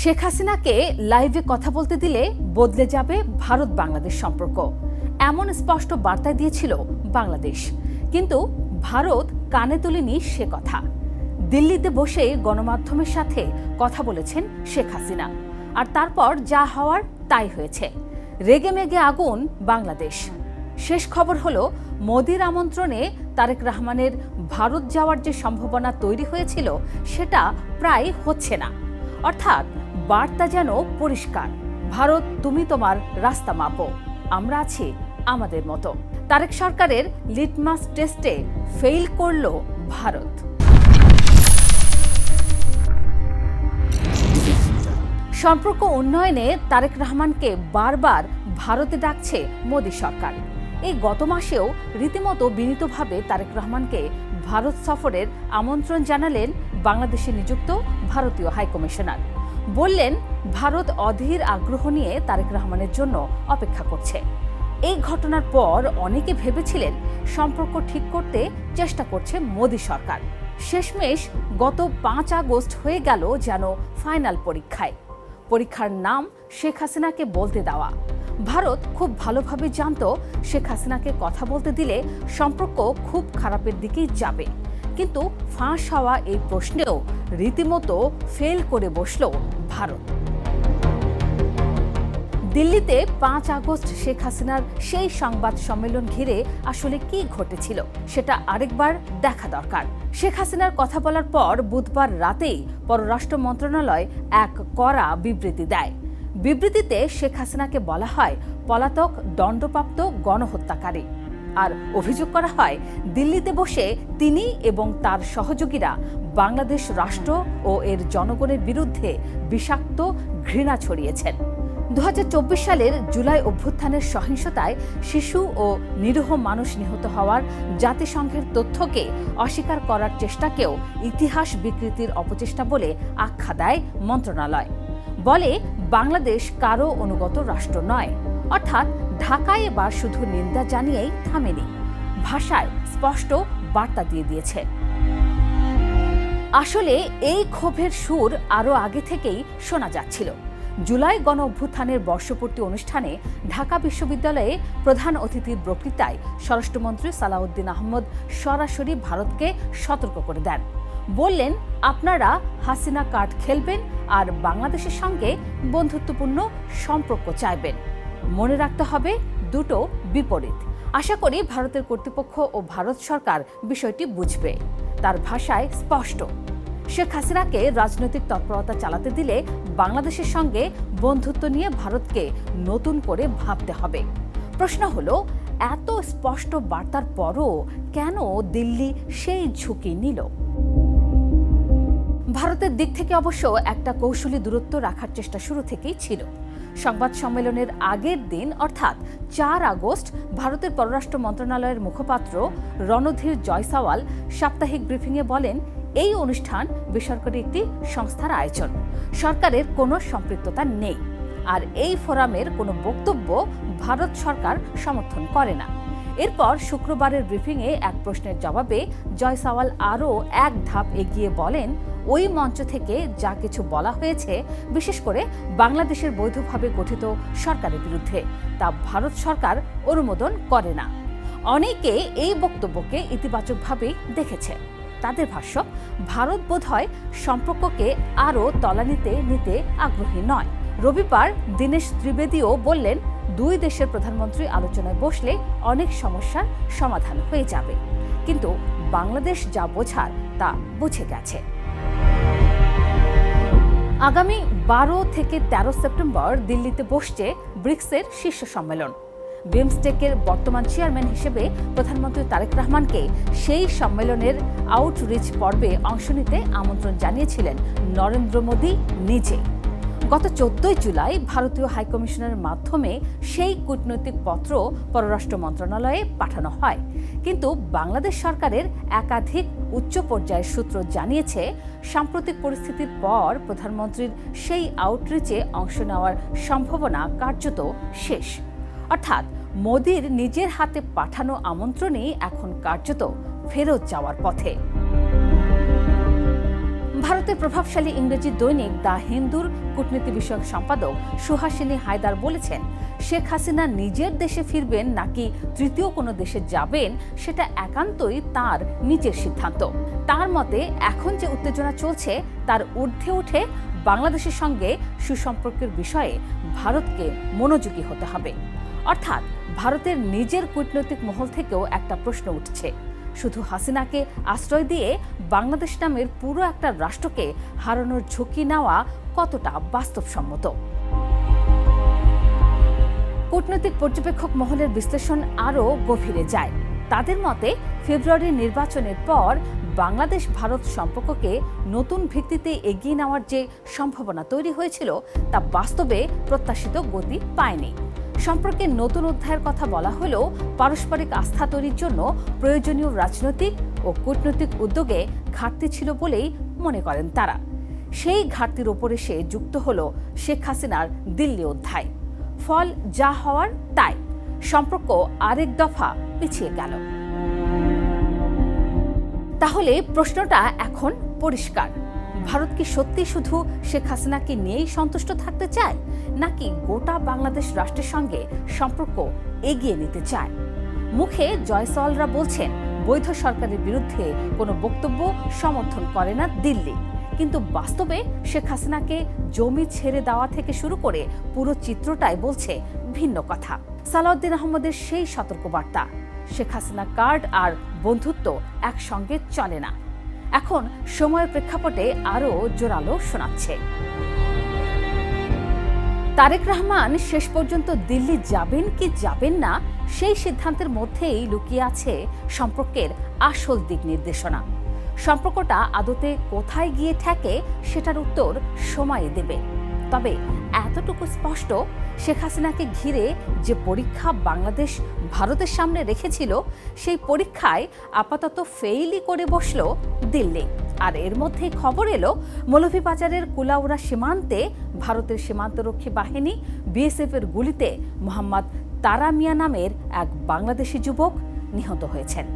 শেখ হাসিনাকে লাইভে কথা বলতে দিলে বদলে যাবে ভারত বাংলাদেশ সম্পর্ক, এমন স্পষ্ট বার্তা দিয়েছিল বাংলাদেশ। কিন্তু ভারত কানে তোলেনি সে কথা। দিল্লিতে বসে গণমাধ্যমের সাথে কথা বলেছেন শেখ হাসিনা, আর তারপর যা হওয়ার তাই হয়েছে। রেগে মেগে আগুন বাংলাদেশ। শেষ খবর হলো, মোদির আমন্ত্রণে তারেক রহমানের ভারত যাওয়ার যে সম্ভাবনা তৈরি হয়েছিল সেটা প্রায় হচ্ছে না। অর্থাৎ বার্তা যেন পরিষ্কার, ভারত তুমি তোমার রাস্তা মাপো, আমরা আছি আমাদের মতো। তারেক সরকারের লিটমাস টেস্টে ফেল করল ভারত। সম্পর্ক উন্নয়নে তারেক রহমানকে বারবার ভারতে ডাকছে মোদি সরকার। এই গত মাসেও রীতিমতো বিনীতভাবে তারেক রহমানকে ভারত সফরের আমন্ত্রণ জানালেন বাংলাদেশে নিযুক্ত ভারতীয় হাইকমিশনার। বললেন, ভারত অধীর আগ্রহ নিয়ে তারেক রহমানের জন্য অপেক্ষা করছে। এই ঘটনার পর অনেকে ভেবেছিলেন সম্পর্ক ঠিক করতে চেষ্টা করছে মোদি সরকার। শেষমেশ গত 5 আগস্ট হয়ে গেল যেন ফাইনাল পরীক্ষায়। পরীক্ষার নাম শেখ হাসিনাকে বলতে দেওয়া। ভারত খুব ভালোভাবে জানত শেখ হাসিনাকে কথা বলতে দিলে সম্পর্ক খুব খারাপের দিকেই যাবে। কিন্তু ফাঁস হওয়া এই প্রশ্নেও রীতিমতো ফেল করে বসল ভারত। দিল্লিতে 5 আগস্ট শেখ হাসিনার সেই সংবাদ সম্মেলন ঘিরে আসলে কি ঘটেছিল সেটা আরেকবার দেখা দরকার। শেখ হাসিনার কথা বলার পর বুধবার রাতেই পররাষ্ট্র মন্ত্রণালয় এক কড়া বিবৃতি দেয়। বিবৃতিতে শেখ হাসিনাকে বলা হয় পলাতক দণ্ডপ্রাপ্ত গণহত্যাকারী, আর অভিযোগ করা হয় দিল্লিতে বসে তিনি এবং তার সহযোগীরা বাংলাদেশ রাষ্ট্র ও এর জনগণের বিরুদ্ধে বিষাক্ত ঘৃণা ছড়িয়েছেন। 2024 সালের জুলাই অভ্যুত্থানের সহিংসতায় শিশু ও নিরীহ মানুষ নিহত হওয়ার জাতিসংঘের তথ্যকে অস্বীকার করার চেষ্টাকেও ইতিহাস বিকৃতির অপচেষ্টা বলে আখ্যা দেয় মন্ত্রণালয়। বলে, বাংলাদেশ কারো অনুগত রাষ্ট্র নয়। অর্থাৎ ঢাকায় এবার শুধু নিন্দা জানিয়েই থামেনি, ভাষায় স্পষ্ট বার্তা দিয়ে দিয়েছে। আসলে এই ক্ষোভের সুর আরও আগে থেকেই শোনা যাচ্ছিল। জুলাই গণ অভ্যুত্থানের বর্ষপূর্তি অনুষ্ঠানে ঢাকা বিশ্ববিদ্যালয়ে প্রধান অতিথির বক্তৃতায় স্বরাষ্ট্রমন্ত্রী সালাউদ্দিন আহমদ সরাসরি ভারতকে সতর্ক করে দেন। বললেন, আপনারা হাসিনা কার্ড খেলবেন আর বাংলাদেশের সঙ্গে বন্ধুত্বপূর্ণ সম্পর্ক চাইবেন। মনে রাখতে হবে দুটো বিপরীত। আশা করি ভারতের কর্তৃপক্ষ ও ভারত সরকার বিষয়টি বুঝবে। তার ভাষায় স্পষ্ট, শেখ হাসিনাকে রাজনৈতিক তৎপরতা চালাতে দিলে বাংলাদেশের সঙ্গে বন্ধুত্ব নিয়ে ভারতকে নতুন করে ভাবতে হবে। প্রশ্ন হলো, এত স্পষ্ট বার্তার পরও কেন দিল্লি সেই ঝুঁকি নিল? ভারতের দিক থেকে অবশ্য একটা কৌশলী দূরত্ব রাখার চেষ্টা শুরু থেকেই ছিল। সংবাদ সম্মেলনের আগের দিন অর্থাৎ 4 আগস্ট ভারতের পররাষ্ট্র মন্ত্রণালয়ের মুখপাত্র রণধীর জয়সওয়াল সাপ্তাহিক ব্রিফিংয়ে বলেন, এই অনুষ্ঠান বেসরকারি একটি সংস্থার আয়োজন, সরকারের কোনো সম্পৃক্ততা নেই, আর এই ফোরামের কোনো বক্তব্য ভারত সরকার সমর্থন করে না। এরপর শুক্রবারের ব্রিফিংয়ে এক প্রশ্নের জবাবে জয়সওয়াল আরও এক ধাপ এগিয়ে বলেন, ওই মঞ্চ থেকে যা কিছু বলা হয়েছে, বিশেষ করে বাংলাদেশের বৈধভাবে গঠিত সরকারের বিরুদ্ধে, তা ভারত সরকার অনুমোদন করে না। অনেকে এই বক্তব্যকে ইতিবাচকভাবেই দেখেছে। তাদের ভাষ্য, ভারত বোধহয় সম্পর্ককে আরও তলানিতে নিতে আগ্রহী নয়। রবিবার দীনেশ ত্রিবেদীও বললেন, দুই দেশের প্রধানমন্ত্রী আলোচনায় বসলে অনেক সমস্যার সমাধান হয়ে যাবে, কিন্তু বাংলাদেশ যা বোঝার তা বুঝে গেছে। আগামী 12 থেকে 13 সেপ্টেম্বর দিল্লিতে বসছে ব্রিক্সের শীর্ষ সম্মেলন। বিমস্টেকের বর্তমান চেয়ারম্যান হিসেবে প্রধানমন্ত্রী তারেক রহমানকে সেই সম্মেলনের আউটরিচ পর্বে অংশ নিতে আমন্ত্রণ জানিয়েছিলেন নরেন্দ্র মোদি নিজে। গত 14 জুলাই ভারতীয় হাইকমিশনের মাধ্যমে সেই কূটনৈতিক পত্র পররাষ্ট্র মন্ত্রণালয়ে পাঠানো হয়। কিন্তু বাংলাদেশ সরকারের একাধিক উচ্চ পর্যায়ের সূত্র জানিয়েছে, সাম্প্রতিক পরিস্থিতির পর প্রধানমন্ত্রীর সেই আউটরিচে অংশ নেওয়ার সম্ভাবনা কার্যত শেষ। অর্থাৎ মোদির নিজের হাতে পাঠানো আমন্ত্রণই এখন কার্যত ফেরত যাওয়ার পথে। ভারত ভারতের প্রভাবশালী ইংরেজি দৈনিক দ্য হিন্দুর কূটনীতি বিষয়ক সম্পাদক সুহাসিনী হায়দার বলেছেন, শেখ হাসিনা নিজের দেশে ফিরবেন নাকি তৃতীয় কোনো দেশে যাবেন সেটা একান্তই তার নিজের সিদ্ধান্ত। তার মতে এখন যে উত্তেজনা চলছে তার ঊর্ধ্বে উঠে বাংলাদেশের সঙ্গে সুসম্পর্কের বিষয়ে ভারতকে মনোযোগী হতে হবে। অর্থাৎ ভারতের নিজের কূটনৈতিক মহল থেকেও একটা প্রশ্ন উঠছে, শুধু হাসিনাকে আশ্রয় দিয়ে বাংলাদেশ নামের পুরো একটা রাষ্ট্রকে হারানোর ঝুঁকি নেওয়া কতটা বাস্তবসম্মত। কূটনৈতিক পর্যবেক্ষক মহলের বিশ্লেষণ আরও গভীরে যায়। তাদের মতে ফেব্রুয়ারির নির্বাচনের পর বাংলাদেশ ভারত সম্পর্ককে নতুন ভিত্তিতে এগিয়ে নেওয়ার যে সম্ভাবনা তৈরি হয়েছিল তা বাস্তবে প্রত্যাশিত গতি পায়নি। সম্পর্কের নতুন অধ্যায়ের কথা বলা হলেও পারস্পরিক আস্থা তৈরির জন্য প্রয়োজনীয় রাজনৈতিক ও কূটনৈতিক উদ্যোগে ঘাটতি ছিল বলেই মনে করেন তারা। সেই ঘাটতির ওপর এসে যুক্ত হল শেখ হাসিনার দিল্লি অধ্যায়। ফল যা হওয়ার তাই, সম্পর্ক আরেক দফা পিছিয়ে গেল। তাহলে প্রশ্নটা এখন পরিষ্কার, ভারত কি সত্যি শুধু শেখ হাসিনাকে নিয়েই সন্তুষ্ট থাকতে চায় নাকি গোটা বাংলাদেশ রাষ্ট্রের সঙ্গে সম্পর্ক এগিয়ে নিতে চায়? মুখে জয়সওয়ালরা বলছেন বৈধ সরকারের বিরুদ্ধে কোনো বক্তব্য সমর্থন করে না দিল্লি, কিন্তু বাস্তবে শেখ হাসিনাকে জমি ছেড়ে দেওয়া থেকে শুরু করে পুরো চিত্রটাই বলছে ভিন্ন কথা। সালাউদ্দিন আহমদের সেই সতর্কবার্তা, শেখ হাসিনা কার্ড আর বন্ধুত্ব একসঙ্গে চলে না, এখন সময়ের প্রেক্ষাপটে আরও জোরালো শোনাচ্ছে। তারেক রহমান শেষ পর্যন্ত দিল্লি যাবেন কি যাবেন না সেই সিদ্ধান্তের মধ্যেই লুকিয়ে আছে সম্পর্কের আসল দিক নির্দেশনা। সম্পর্কটা আদতে কোথায় গিয়ে ঠেকে সেটার উত্তর সময় দেবে। তবে এতটুকু স্পষ্ট, শেখ হাসিনাকে ঘিরে যে পরীক্ষা বাংলাদেশ ভারতের সামনে রেখেছিল সেই পরীক্ষায় আপাতত ফেইলই করে বসল দিল্লি। আর এর মধ্যেই খবর এলো মৌলভীবাজারের কুলাউড়া সীমান্তে ভারতের সীমান্তরক্ষী বাহিনী বিএসএফ এর গুলিতে মোহাম্মদ তারা মিয়া নামের এক বাংলাদেশি যুবক নিহত হয়েছেন।